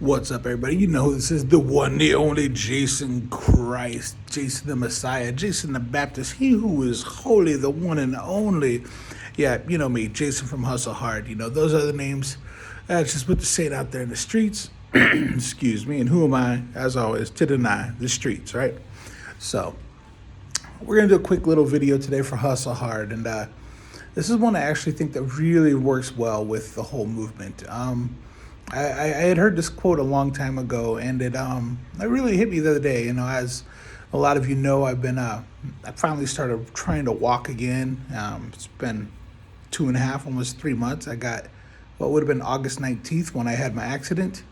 What's up, everybody? You know this is the one, the only Jason Christ, Jason the Messiah, Jason the Baptist, he who is holy, the one and only. Yeah, you know me, Jason from Hustle Hard. You know, those are the names. That's just what to say it out there in the streets. Excuse me. And who am I, as always, to deny the streets, right? So, we're going to do a quick little video today for Hustle Hard. And this is one I actually think that really works well with the whole movement. I had heard this quote a long time ago, and it really hit me the other day. You know, as a lot of you know, I finally started trying to walk again. It's been 2.5, almost 3 months. I got what would have been August 19th when I had my accident.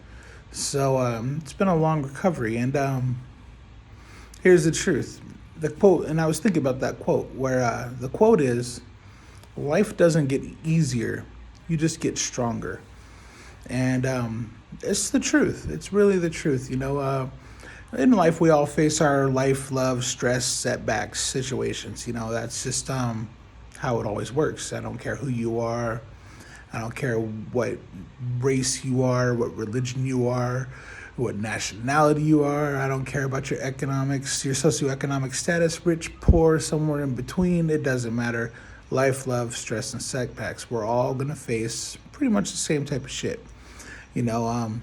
So it's been a long recovery, and here's the truth. The quote, and I was thinking about that quote, where the quote is, "Life doesn't get easier; you just get stronger." And it's the truth. It's really the truth. You know, in life, we all face our life, love, stress, setbacks, situations. You know, that's just how it always works. I don't care who you are. I don't care what race you are, what religion you are, what nationality you are. I don't care about your economics, your socioeconomic status, rich, poor, somewhere in between. It doesn't matter. Life, love, stress, and setbacks. We're all going to face pretty much the same type of shit. You know,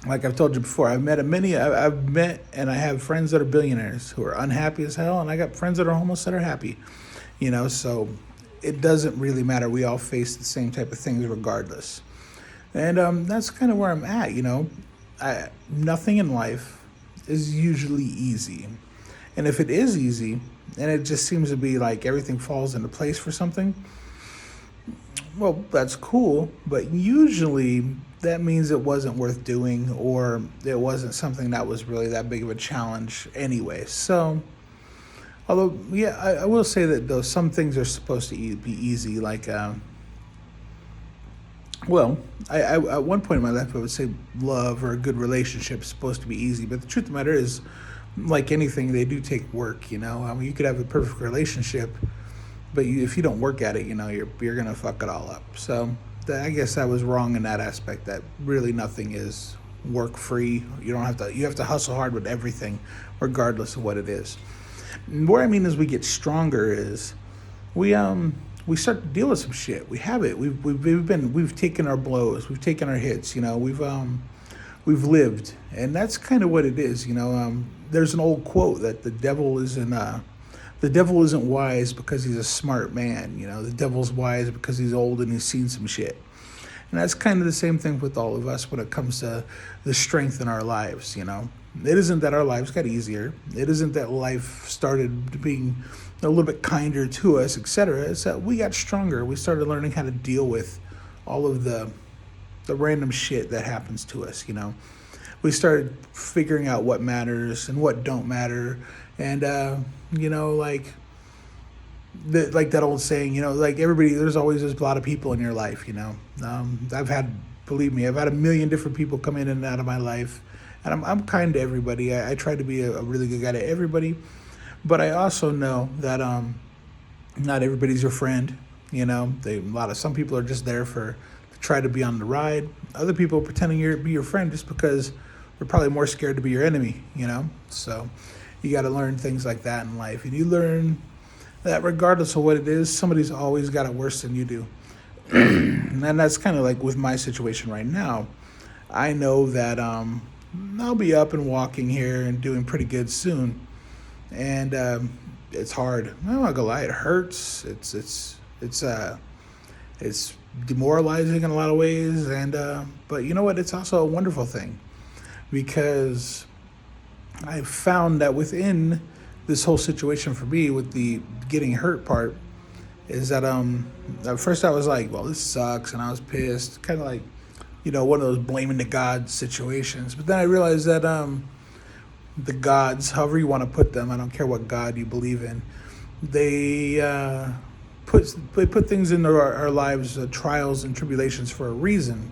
like I've told you before, I've met and I have friends that are billionaires who are unhappy as hell, and I got friends that are homeless that are happy. You know, so it doesn't really matter. We all face the same type of things regardless. And that's kind of where I'm at, you know. Nothing in life is usually easy. And if it is easy, and it just seems to be like everything falls into place for something, well, that's cool, but usually that means it wasn't worth doing, or it wasn't something that was really that big of a challenge anyway. So, although, yeah, I will say that though some things are supposed to be easy, like, at one point in my life I would say love or a good relationship is supposed to be easy, but the truth of the matter is, like anything, they do take work, you know. I mean, you could have a perfect relationship, but if you don't work at it, you know, you're gonna fuck it all up. So I guess I was wrong in that aspect. That really nothing is work free. You have to hustle hard with everything, regardless of what it is. And what I mean is, we get stronger. Is we start to deal with some shit. We have it. We've taken our blows. We've taken our hits. You know, we've lived, and that's kind of what it is. You know, there's an old quote that the devil isn't wise because he's a smart man. You know, the devil's wise because he's old and he's seen some shit. And that's kind of the same thing with all of us when it comes to the strength in our lives, you know. It isn't that our lives got easier. It isn't that life started being a little bit kinder to us, etc. It's that we got stronger. We started learning how to deal with all of the random shit that happens to us, you know. We started figuring out what matters and what don't matter. And, you know, like that old saying, you know, like everybody, there's a lot of people in your life, you know. Believe me, I've had a million different people come in and out of my life. And I'm kind to everybody. I try to be a really good guy to everybody. But I also know that not everybody's your friend. You know, some people are just there to try to be on the ride. Other people are pretending to be your friend just because they're probably more scared to be your enemy, you know. So you got to learn things like that in life. And you learn that regardless of what it is, somebody's always got it worse than you do. And that's kind of like with my situation right now. I know that I'll be up and walking here and doing pretty good soon. And it's hard. I'm not gonna lie, it hurts. It's demoralizing in a lot of ways. And but you know what? It's also a wonderful thing, because I found that within this whole situation for me with the getting hurt part is that at first I was like, well, this sucks, and I was pissed, kind of like, you know, one of those blaming the gods situations. But then I realized that the gods, however you want to put them, I don't care what god you believe in, they put things into our lives, trials and tribulations, for a reason.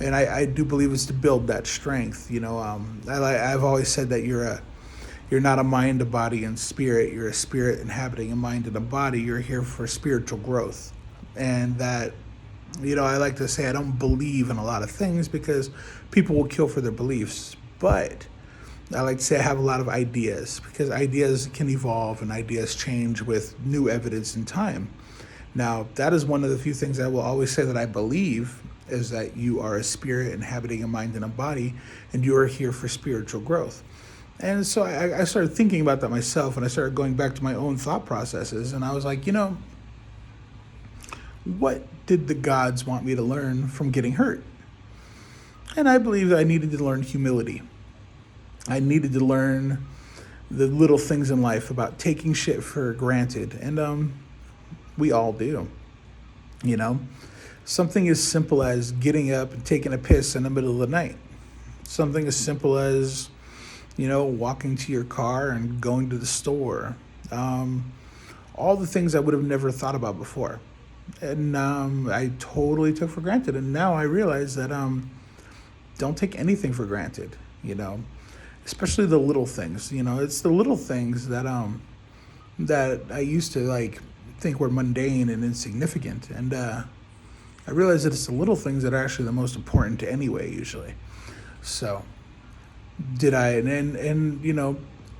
And I do believe it's to build that strength. You know, I've always said that you're not a mind, a body, and spirit. You're a spirit inhabiting a mind and a body. You're here for spiritual growth. And that I like to say I don't believe in a lot of things because people will kill for their beliefs. But I like to say I have a lot of ideas because ideas can evolve and ideas change with new evidence in time. Now, that is one of the few things I will always say that I believe is that you are a spirit inhabiting a mind and a body, and you are here for spiritual growth. And so I started thinking about that myself, and I started going back to my own thought processes, and I was like, what did the gods want me to learn from getting hurt? And I believe that I needed to learn humility. I needed to learn the little things in life about taking shit for granted. And we all do, you know? Something as simple as getting up and taking a piss in the middle of the night. Something as simple as, walking to your car and going to the store. All the things I would have never thought about before. And I totally took for granted. And now I realize that don't take anything for granted, especially the little things. It's the little things that that I used to think were mundane and insignificant. And I realize that it's the little things that are actually the most important anyway, usually. So and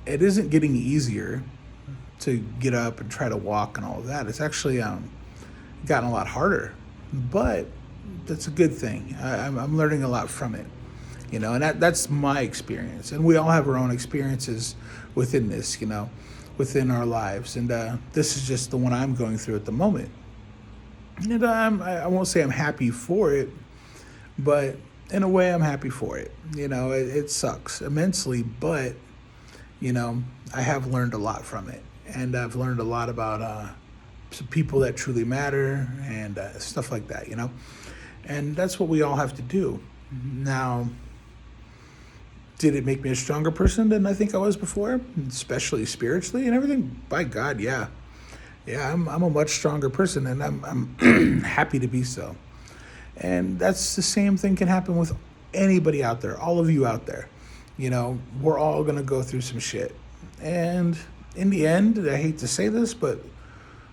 it isn't getting easier to get up and try to walk and all of that. It's actually gotten a lot harder, but that's a good thing. I'm learning a lot from it, and that's my experience. And we all have our own experiences within this, within our lives. And this is just the one I'm going through at the moment. And I won't say I'm happy for it, but in a way I'm happy for it. It sucks immensely, but, I have learned a lot from it. And I've learned a lot about some people that truly matter and stuff like that, And that's what we all have to do. Now, did it make me a stronger person than I think I was before, especially spiritually and everything? By God, yeah. Yeah, I'm a much stronger person, and I'm happy to be so. And that's the same thing can happen with anybody out there, all of you out there. We're all going to go through some shit. And in the end, I hate to say this, but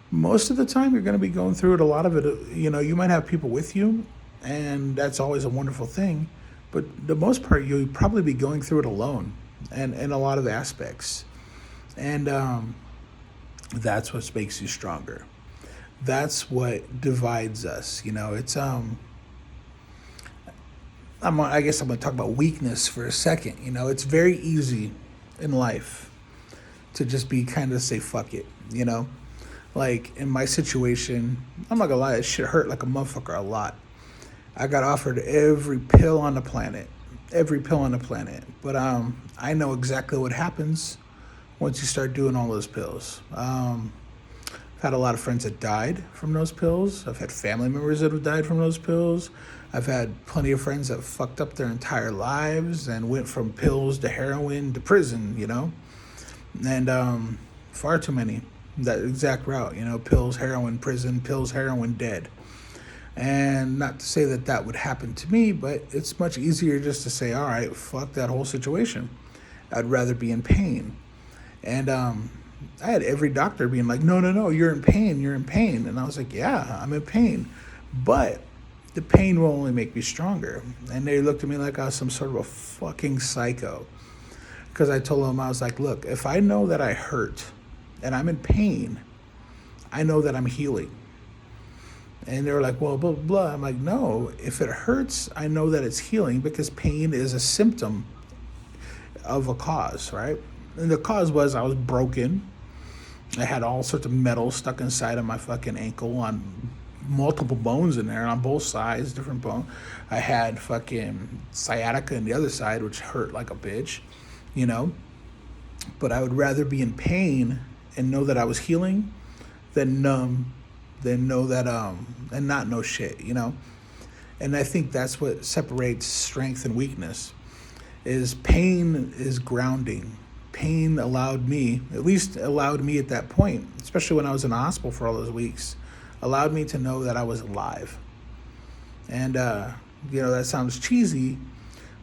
most of the time you're going to be going through it. A lot of it, you might have people with you, and that's always a wonderful thing. But the most part, you'll probably be going through it alone and in a lot of aspects. And that's what makes you stronger. That's what divides us. It's I guess I'm going to talk about weakness for a second. It's very easy in life to just be kind of say fuck it. Like in my situation, I'm not gonna lie, it shit hurt like a motherfucker a lot. I got offered every pill on the planet. But I know exactly what happens once you start doing all those pills. I've had a lot of friends that died from those pills. I've had family members that have died from those pills. I've had plenty of friends that fucked up their entire lives and went from pills to heroin to prison, And far too many. That exact route, pills, heroin, prison, pills, heroin, dead. And not to say that that would happen to me, but it's much easier just to say, all right, fuck that whole situation. I'd rather be in pain. And I had every doctor being like, no, you're in pain. And I was like, yeah, I'm in pain. But the pain will only make me stronger. And they looked at me like I was some sort of a fucking psycho. Because I told them, I was like, look, if I know that I hurt and I'm in pain, I know that I'm healing. And they were like, well, blah, blah, blah. I'm like, no, if it hurts, I know that it's healing because pain is a symptom of a cause, right? And the cause was I was broken. I had all sorts of metal stuck inside of my fucking ankle on multiple bones in there on both sides, different bone. I had fucking sciatica on the other side, which hurt like a bitch, But I would rather be in pain and know that I was healing than numb, than know that and not know shit, And I think that's what separates strength and weakness. Is pain is grounding. Pain allowed me at that point, especially when I was in the hospital for all those weeks, allowed me to know that I was alive. And that sounds cheesy,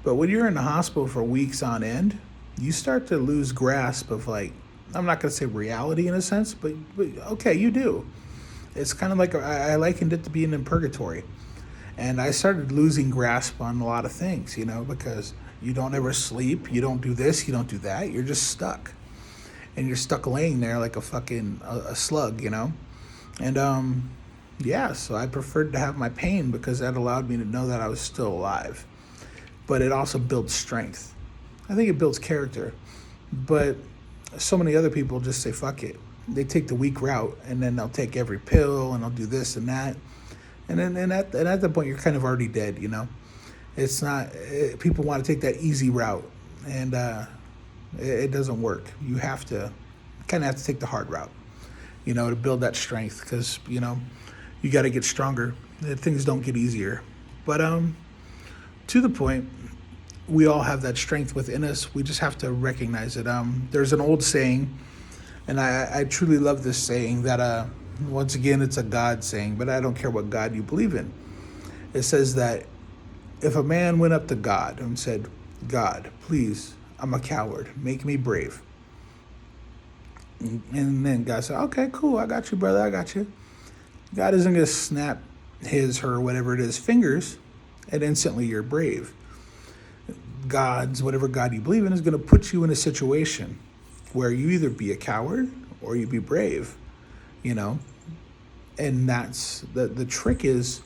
but when you're in the hospital for weeks on end, you start to lose grasp of I'm not going to say reality in a sense, but okay, you do. It's kind of like I likened it to being in purgatory. And I started losing grasp on a lot of things, because you don't ever sleep, you don't do this, you don't do that, you're just stuck. And you're stuck laying there like a fucking a slug, And yeah, so I preferred to have my pain because that allowed me to know that I was still alive. But it also builds strength. I think it builds character. But so many other people just say fuck it. They take the weak route, and then they'll take every pill and they'll do this and that. And at that point you're kind of already dead, It's not people want to take that easy route, and it doesn't work. You have to take the hard route, to build that strength, because you got to get stronger. Things don't get easier. But to the point, we all have that strength within us. We just have to recognize it. There's an old saying, and I truly love this saying, that once again, it's a God saying, but I don't care what God you believe in. It says that if a man went up to God and said, God, please, I'm a coward, make me brave. And then God said, okay, cool, I got you, brother, I got you. God isn't going to snap his, her, whatever it is, fingers, and instantly you're brave. Whatever God you believe in, is going to put you in a situation where you either be a coward or you be brave, And that's the trick, is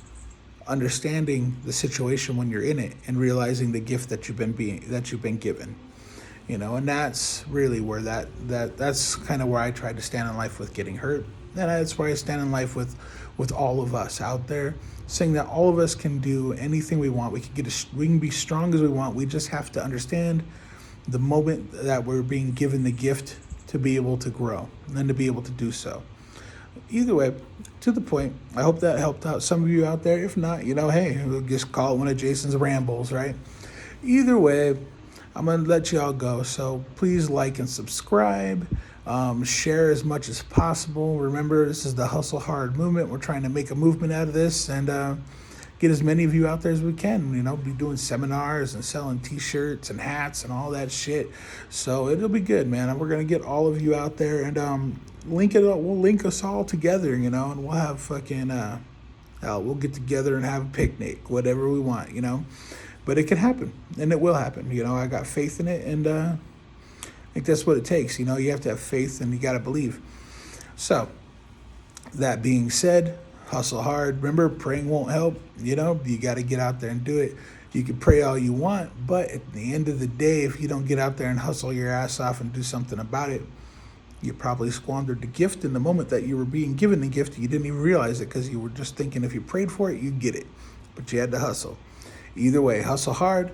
understanding the situation when you're in it and realizing the gift that you've been given, and that's really where that's kind of where I tried to stand in life with getting hurt, and that's where I stand in life with all of us out there, saying that all of us can do anything we want. We can be strong as we want. We just have to understand the moment that we're being given the gift to be able to grow and to be able to do so. Either way, to the point, I hope that helped out some of you out there. If not, hey, we'll just call it one of Jason's rambles, right? Either way, I'm going to let you all go. So please like and subscribe. Share as much as possible. Remember, this is the Hustle Hard movement. We're trying to make a movement out of this and get as many of you out there as we can. Be doing seminars and selling T-shirts and hats and all that shit. So it'll be good, man. And we're going to get all of you out there and link it up. We'll link us all together, and we'll have fucking, we'll get together and have a picnic, whatever we want, But it can happen, and it will happen. I got faith in it, and I think that's what it takes. You have to have faith, and you got to believe. So, that being said, hustle hard. Remember, praying won't help. You got to get out there and do it. You can pray all you want, but at the end of the day, if you don't get out there and hustle your ass off and do something about it, you probably squandered the gift in the moment that you were being given the gift. You didn't even realize it because you were just thinking if you prayed for it, you'd get it. But you had to hustle. Either way, hustle hard.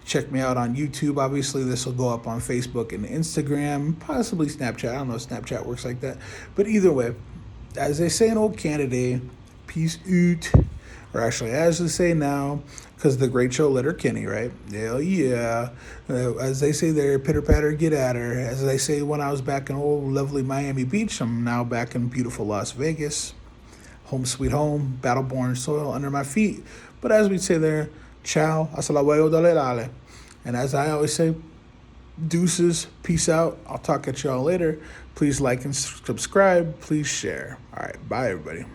Check me out on YouTube. Obviously, this will go up on Facebook and Instagram, possibly Snapchat. I don't know if Snapchat works like that. But either way, as they say in old Canada, peace out. Or actually, as they say now, because the great show Letterkenny, right? Hell yeah. As they say there, pitter patter, get at her. As they say when I was back in old lovely Miami Beach, I'm now back in beautiful Las Vegas. Home sweet home, battle-born soil under my feet. But as we say there, ciao, hasta luego, dale, dale. And as I always say, deuces, peace out. I'll talk at y'all later. Please like and subscribe. Please share. All right, bye, everybody.